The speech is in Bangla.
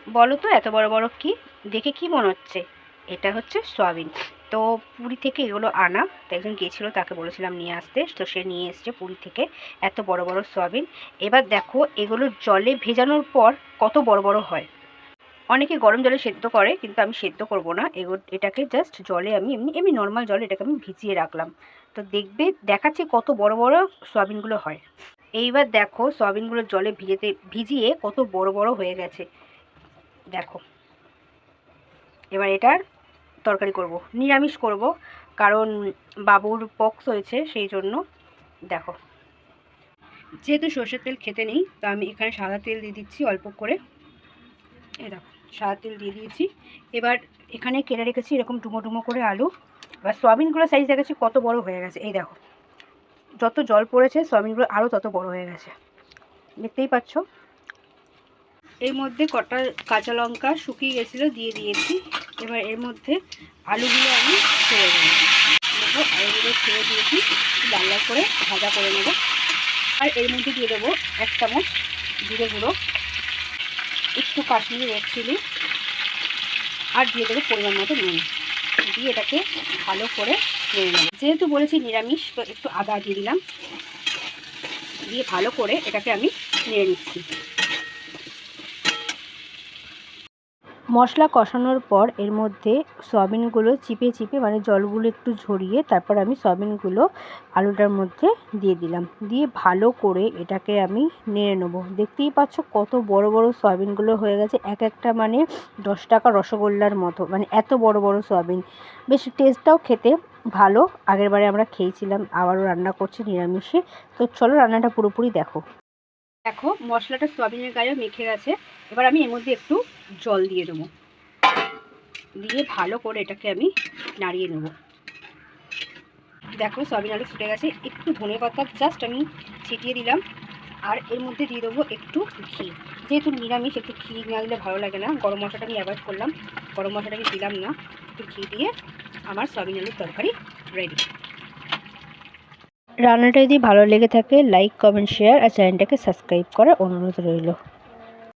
বলো তো এত বড় বড় কি? দেখে কি মনে হচ্ছে? এটা হচ্ছে সয়াবিন। তো পুরী থেকে এগুলো আনা। তো একজন গেছিলো, তাকে বলেছিলাম নিয়ে আসতে, তো সে নিয়ে এসছে পুরী থেকে এত বড় বড় সয়াবিন। এবার দেখো এগুলো জলে ভেজানোর পর কত বড় বড় হয়। অনেকে গরম জলে সেদ্ধ করে, কিন্তু আমি সেদ্ধ করব না। এটাকে জাস্ট জলে আমি এমনি এমনি নর্মাল জলে এটাকে আমি ভিজিয়ে রাখলাম। তো দেখবে দেখাচ্ছি কত বড় বড় সয়াবিনগুলো হয়। এইবার দেখো সয়াবিনগুলো জলে ভিজিয়ে কত বড় বড় হয়ে গেছে। দেখো এবার এটার তরকারি করব, নিরামিষ করব, কারণ বাবুর পক্স হয়েছে সেই জন্য। দেখো যেহেতু সর্ষের তেল খেতে নেই, তো আমি এখানে সাদা তেল দিয়ে দিচ্ছি অল্প করে। এই দেখো সাদা তেল দিয়ে দিয়েছি। এবার এখানে কেটে রেখেছি এরকম ডুমো ডুমো করে আলু। এবার সয়াবিনগুলো সাইজ দেখেছি কত বড় হয়ে গেছে। এই দেখো যত জল পড়েছে সয়াবিনগুলো আরও তত বড় হয়ে গেছে, দেখতেই পাচ্ছ। এর মধ্যে কটা কাঁচা লঙ্কা শুকিয়ে গেছিলো দিয়ে দিয়েছি। এবার এর মধ্যে আলুগুলো আমি ছেড়ে দেবো। দেখো আলুগুলো ছেড়ে দিয়েছি, লাল লাল করে ভাজা করে নেব। আর এর মধ্যে দিয়ে দেবো 1 চামচ জিরে গুঁড়ো, একটু কাশ্মীরি রেড চিলি, আর দিয়ে দেবো পরিমাণ মতো নুন। দিয়ে এটাকে ভালো করে নেড়ে নেব। যেহেতু বলেছি নিরামিষ, তো একটু আদা দিয়ে দিলাম, দিয়ে ভালো করে এটাকে আমি নেড়ে নিচ্ছি। মশলা কষানোর পর এর মধ্যে সয়াবিনগুলো চিপে চিপে মানে জলগুলো একটু ঝরিয়ে তারপর আমি সয়াবিনগুলো আলুটার মধ্যে দিয়ে দিলাম। দিয়ে ভালো করে এটাকে আমি নেড়ে নেবো। দেখতেই পাচ্ছ কত বড় বড় সয়াবিনগুলো হয়ে গেছে, এক একটা মানে 10 টাকা রসগোল্লার মতো, মানে এত বড় বড় সয়াবিন। বেশ টেস্টটাও খেতে ভালো। আগেরবারে আমরা খেয়েছিলাম, আবারও রান্না করছি নিরামিষে। তো চলো রান্নাটা পুরোপুরি দেখো। দেখো মশলাটা সয়াবিনের গায়ে মেখে গেছে। এবার আমি এর মধ্যে একটু জল দিয়ে দেবো, দিয়ে ভালো করে এটাকে আমি নাড়িয়ে নেব। দেখো সয়াবিন আলু ফুটে গেছে। একটু ধনে পাতা জাস্ট আমি ছিটিয়ে দিলাম। আর এর মধ্যে দিয়ে দেবো একটু ঘি। যেহেতু নিরামিষ একটু ঘি না দিলে ভালো লাগে না। গরম মশলাটা আমি অ্যাভয়েড করলাম, গরম মশলাটা আমি দিলাম না। একটু ঘি দিয়ে আমার সয়াবিন আলুর তরকারি রেডি। রান্নাটা যদি ভালো লেগে থাকে লাইক কমেন্ট শেয়ার আর চ্যানেলটাকে সাবস্ক্রাইব করার অনুরোধ রইল।